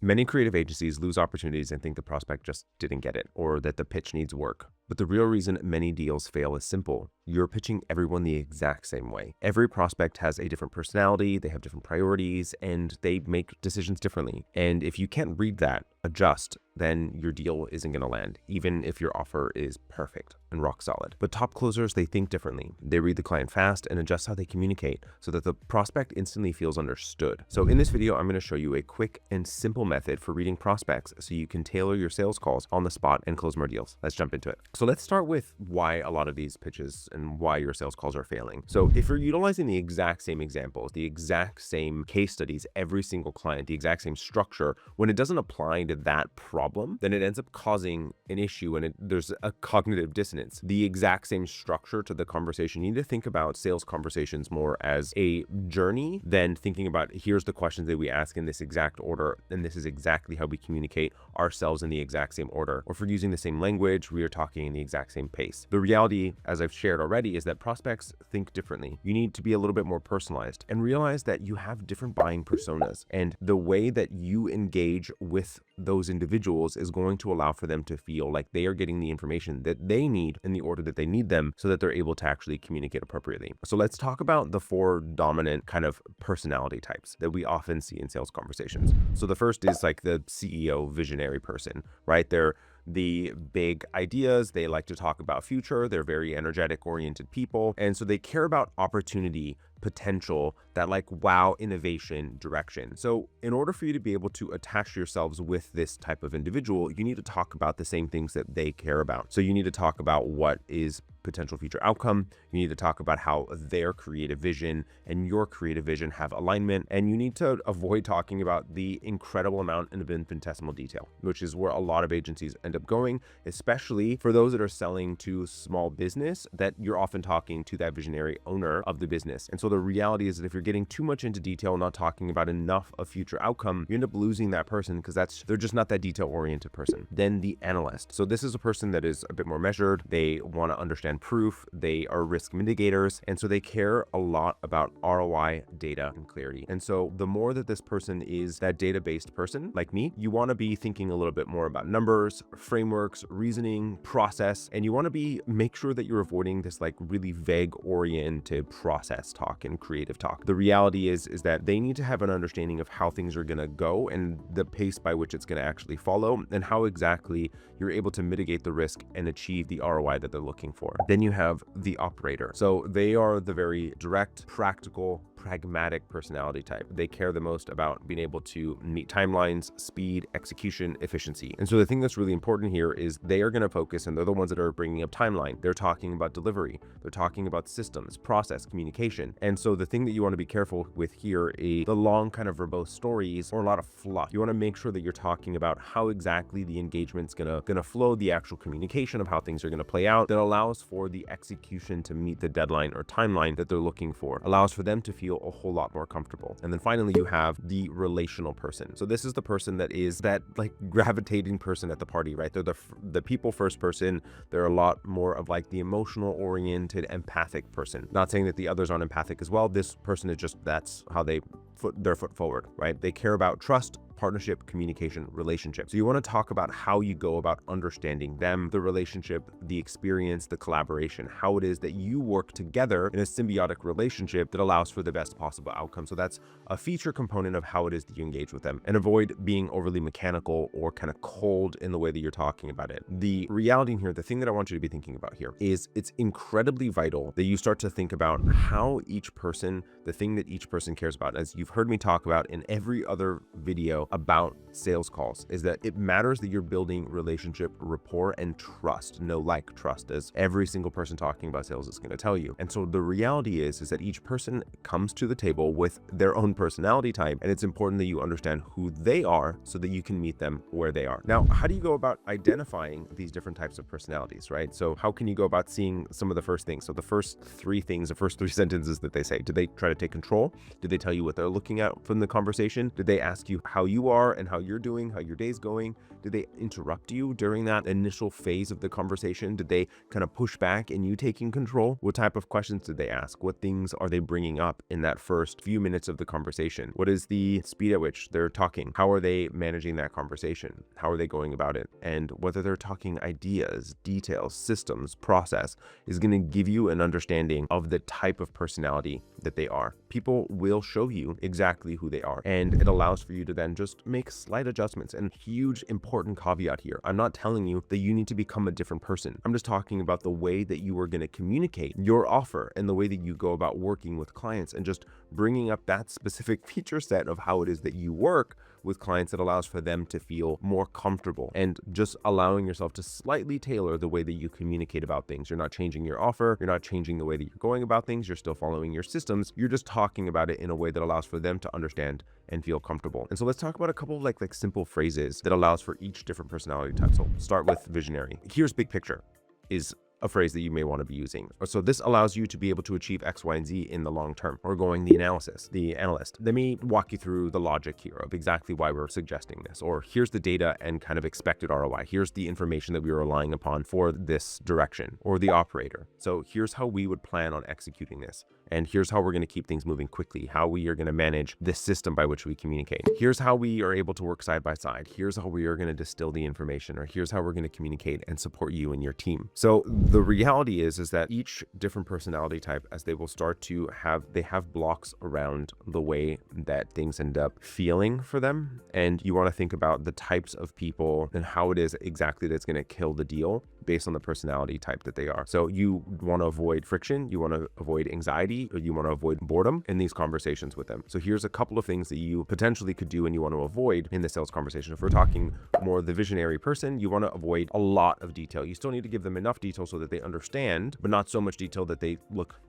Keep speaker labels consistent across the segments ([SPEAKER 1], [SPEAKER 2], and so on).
[SPEAKER 1] Many creative agencies lose opportunities and think the prospect just didn't get it or that the pitch needs work. But the real reason many deals fail is simple. You're pitching everyone the exact same way. Every prospect has a different personality, they have different priorities, and they make decisions differently. And if you can't read that, adjust, then your deal isn't going to land, even if your offer is perfect and rock solid. But top closers, they think differently. They read the client fast and adjust how they communicate so that the prospect instantly feels understood. So in this video, I'm going to show you a quick and simple method for reading prospects so you can tailor your sales calls on the spot and close more deals. Let's jump into it. So let's start with why a lot of these pitches and why your sales calls are failing. So if you're utilizing the exact same examples, the exact same case studies, every single client, the exact same structure, when it doesn't apply to that problem, then it ends up causing an issue and there's a cognitive dissonance. The exact same structure to the conversation. You need to think about sales conversations more as a journey than thinking about here's the questions that we ask in this exact order, and this is exactly how we communicate ourselves in the exact same order. Or if we're using the same language, we are talking in the exact same pace. The reality, as I've shared already, is that prospects think differently. You need to be a little bit more personalized and realize that you have different buying personas, and the way that you engage with those individuals is going to allow for them to feel like they are getting the information that they need in the order that they need them so that they're able to actually communicate appropriately. So let's talk about the 4 dominant kind of personality types that we often see in sales conversations. So the first is like the CEO visionary person, right? They're the big ideas. They like to talk about future. They're very energetic oriented people. And so they care about opportunity, potential, that like wow, innovation, direction. So in order for you to be able to attach yourselves with this type of individual, you need to talk about the same things that they care about. So you need to talk about what is potential future outcome. You need to talk about how their creative vision and your creative vision have alignment. And you need to avoid talking about the incredible amount of infinitesimal detail, which is where a lot of agencies end up going, especially for those that are selling to small business, that you're often talking to that visionary owner of the business. And so the reality is that if you're getting too much into detail, not talking about enough of future outcome, you end up losing that person because they're just not that detail oriented person. Then the analyst. So this is a person that is a bit more measured. They want to understand proof. They are risk mitigators. And so they care a lot about ROI, data, and clarity. And so the more that this person is that data-based person like me, you want to be thinking a little bit more about numbers, frameworks, reasoning, process, and you want to make sure that you're avoiding this like really vague oriented process talk and creative talk. The reality is that they need to have an understanding of how things are going to go and the pace by which it's going to actually follow and how exactly you're able to mitigate the risk and achieve the ROI that they're looking for. Then you have the operator. So they are the very direct, practical, pragmatic personality type. They care the most about being able to meet timelines, speed, execution, efficiency. And so the thing that's really important here is they are going to focus, and they're the ones that are bringing up timeline. They're talking about delivery. They're talking about systems, process, communication. And so the thing that you want to be careful with here is the long kind of verbose stories or a lot of fluff. You want to make sure that you're talking about how exactly the engagement's gonna flow, the actual communication of how things are gonna play out that allows for the execution to meet the deadline or timeline that they're looking for, allows for them to feel a whole lot more comfortable. And then finally, you have the relational person. So this is the person that is that like gravitating person at the party, right? They're the people first person. They're a lot more of like the emotional oriented, empathic person. Not saying that the others aren't empathic as well. This person is just, that's how they put their foot forward, right? They care about trust, partnership, communication, relationship. So you want to talk about how you go about understanding them, the relationship, the experience, the collaboration, how it is that you work together in a symbiotic relationship that allows for the best possible outcome. So that's a feature component of how it is that you engage with them, and avoid being overly mechanical or kind of cold in the way that you're talking about it. The reality in here, the thing that I want you to be thinking about here is it's incredibly vital that you start to think about how each person, the thing that each person cares about, as you've heard me talk about in every other video about sales calls, is that it matters that you're building relationship, rapport, and trust. Know, like, trust, as every single person talking about sales is going to tell you. And so the reality is that each person comes to the table with their own personality type, and it's important that you understand who they are so that you can meet them where they are. Now, how do you go about identifying these different types of personalities, right? So how can you go about seeing some of the first things? So the first 3 things, the first 3 sentences that they say, did they try to take control? Did they tell you what they're looking at from the conversation? Did they ask you how you you are and how you're doing, how your day's going? Did they interrupt you during that initial phase of the conversation? Did they kind of push back and you taking control? What type of questions did they ask? What things are they bringing up in that first few minutes of the conversation? What is the speed at which they're talking? How are they managing that conversation? How are they going about it? And whether they're talking ideas, details, systems, process is going to give you an understanding of the type of personality that they are. People will show you exactly who they are, and it allows for you to then just make slight adjustments. And huge important caveat here, I'm not telling you that you need to become a different person. I'm just talking about the way that you are going to communicate your offer and the way that you go about working with clients, and just bringing up that specific feature set of how it is that you work with clients that allows for them to feel more comfortable, and just allowing yourself to slightly tailor the way that you communicate about things. You're not changing your offer. You're not changing the way that you're going about things. You're still following your systems. You're just talking about it in a way that allows for them to understand and feel comfortable. And so let's talk about a couple of like simple phrases that allows for each different personality type. So start with visionary. Here's big picture is a phrase that you may want to be using. So this allows you to be able to achieve X, Y, and Z in the long term. Or going the analyst. They may walk you through the logic here of exactly why we're suggesting this, or here's the data and kind of expected ROI. Here's the information that we are relying upon for this direction. Or the operator. So here's how we would plan on executing this. And here's how we're going to keep things moving quickly, how we are going to manage this system by which we communicate. Here's how we are able to work side by side. Here's how we are going to distill the information, or here's how we're going to communicate and support you and your team. So the reality is that each different personality type, as they will start to have blocks around the way that things end up feeling for them. And you want to think about the types of people and how it is exactly that's going to kill the deal based on the personality type that they are. So you want to avoid friction, you want to avoid anxiety, or you want to avoid boredom in these conversations with them. So here's a couple of things that you potentially could do and you want to avoid in the sales conversation. If we're talking more the visionary person, you want to avoid a lot of detail. You still need to give them enough detail so that they understand, but not so much detail that they look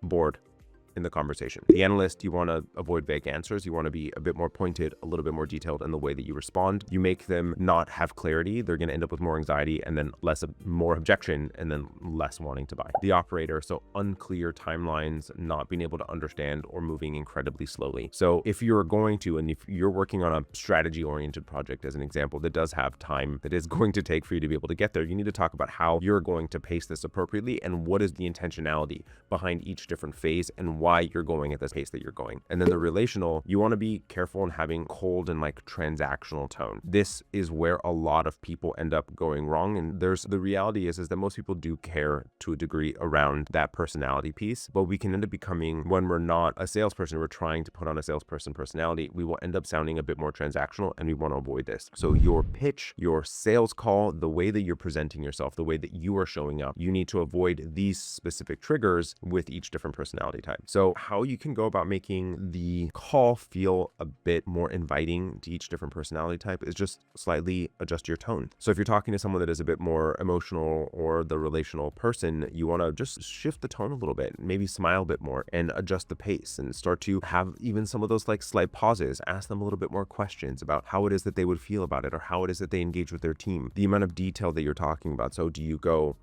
[SPEAKER 1] bored in the conversation. The analyst, you want to avoid vague answers. You want to be a bit more pointed, a little bit more detailed in the way that you respond. You make them not have clarity. They're going to end up with more anxiety and then more objection and then less wanting to buy. The operator, so unclear timelines, not being able to understand, or moving incredibly slowly. So if you're going to, and if you're working on a strategy oriented project as an example, that does have time that is going to take for you to be able to get there, you need to talk about how you're going to pace this appropriately and what is the intentionality behind each different phase and why you're going at this pace that you're going. And then the relational, you want to be careful in having cold and like transactional tone. This is where a lot of people end up going wrong. And the reality is that most people do care to a degree around that personality piece, but we can end up becoming, when we're not a salesperson, we're trying to put on a salesperson personality, we will end up sounding a bit more transactional, and we want to avoid this. So your pitch, your sales call, the way that you're presenting yourself, the way that you are showing up, you need to avoid these specific triggers with each different personality type. So how you can go about making the call feel a bit more inviting to each different personality type is just slightly adjust your tone. So if you're talking to someone that is a bit more emotional or the relational person, you want to just shift the tone a little bit, maybe smile a bit more and adjust the pace, and start to have even some of those like slight pauses, ask them a little bit more questions about how it is that they would feel about it, or how it is that they engage with their team, the amount of detail that you're talking about. So do you go,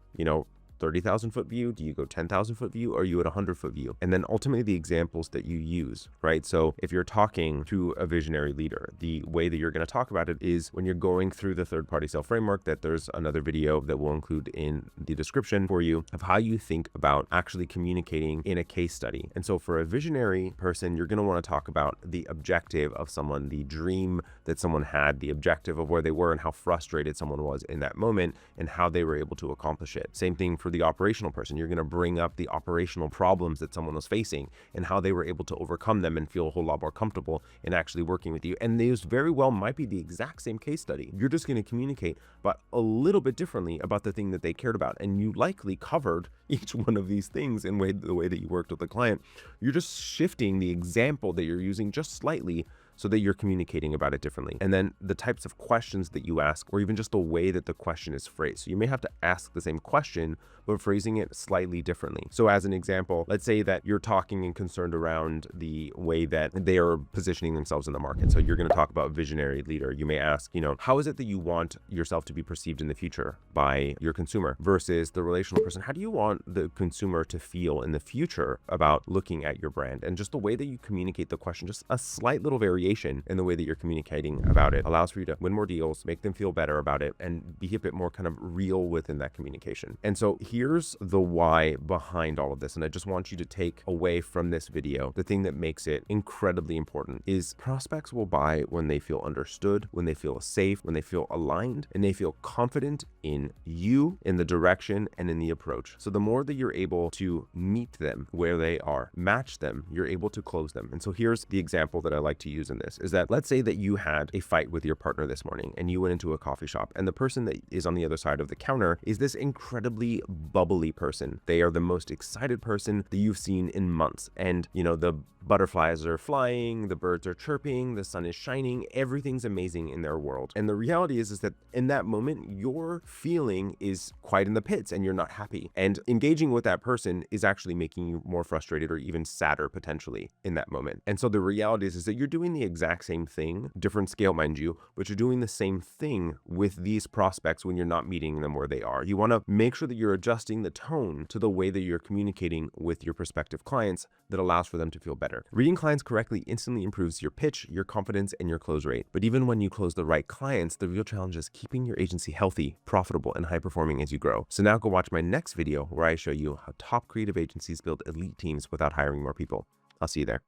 [SPEAKER 1] 30,000 foot view? Do you go 10,000 foot view? Or are you at 100 foot view? And then ultimately the examples that you use, right? So if you're talking to a visionary leader, the way that you're going to talk about it is when you're going through the third-party sale framework, that there's another video that we'll include in the description for you of how you think about actually communicating in a case study. And so for a visionary person, you're going to want to talk about the objective of someone, the dream that someone had, the objective of where they were and how frustrated someone was in that moment and how they were able to accomplish it. Same thing for the operational person. You're going to bring up the operational problems that someone was facing and how they were able to overcome them and feel a whole lot more comfortable in actually working with you. And these very well might be the exact same case study. You're just going to communicate, but a little bit differently about the thing that they cared about. And you likely covered each one of these things in the way that you worked with the client. You're just shifting the example that you're using just slightly so that you're communicating about it differently. And then the types of questions that you ask, or even just the way that the question is phrased. So you may have to ask the same question, but phrasing it slightly differently. So as an example, let's say that you're talking and concerned around the way that they are positioning themselves in the market. So you're going to talk about visionary leader. You may ask, how is it that you want yourself to be perceived in the future by your consumer versus the relational person? How do you want the consumer to feel in the future about looking at your brand? And just the way that you communicate the question, just a slight little variation in the way that you're communicating about it allows for you to win more deals, make them feel better about it, and be a bit more kind of real within that communication. And so here's the why behind all of this. And I just want you to take away from this video, the thing that makes it incredibly important is prospects will buy when they feel understood, when they feel safe, when they feel aligned, and they feel confident in you, in the direction, and in the approach. So the more that you're able to meet them where they are, match them, you're able to close them. And so here's the example that I like to use in this is that let's say that you had a fight with your partner this morning and you went into a coffee shop, and the person that is on the other side of the counter is this incredibly bubbly person. They are the most excited person that you've seen in months. And the butterflies are flying, the birds are chirping, the sun is shining, everything's amazing in their world. And the reality is that in that moment, your feeling is quite in the pits and you're not happy. And engaging with that person is actually making you more frustrated or even sadder potentially in that moment. And so the reality is that you're doing the exact same thing, different scale, mind you, but you're doing the same thing with these prospects when you're not meeting them where they are. You want to make sure that you're adjusting the tone to the way that you're communicating with your prospective clients that allows for them to feel better. Reading clients correctly instantly improves your pitch, your confidence, and your close rate. But even when you close the right clients, the real challenge is keeping your agency healthy, profitable, and high performing as you grow. So now go watch my next video where I show you how top creative agencies build elite teams without hiring more people. I'll see you there.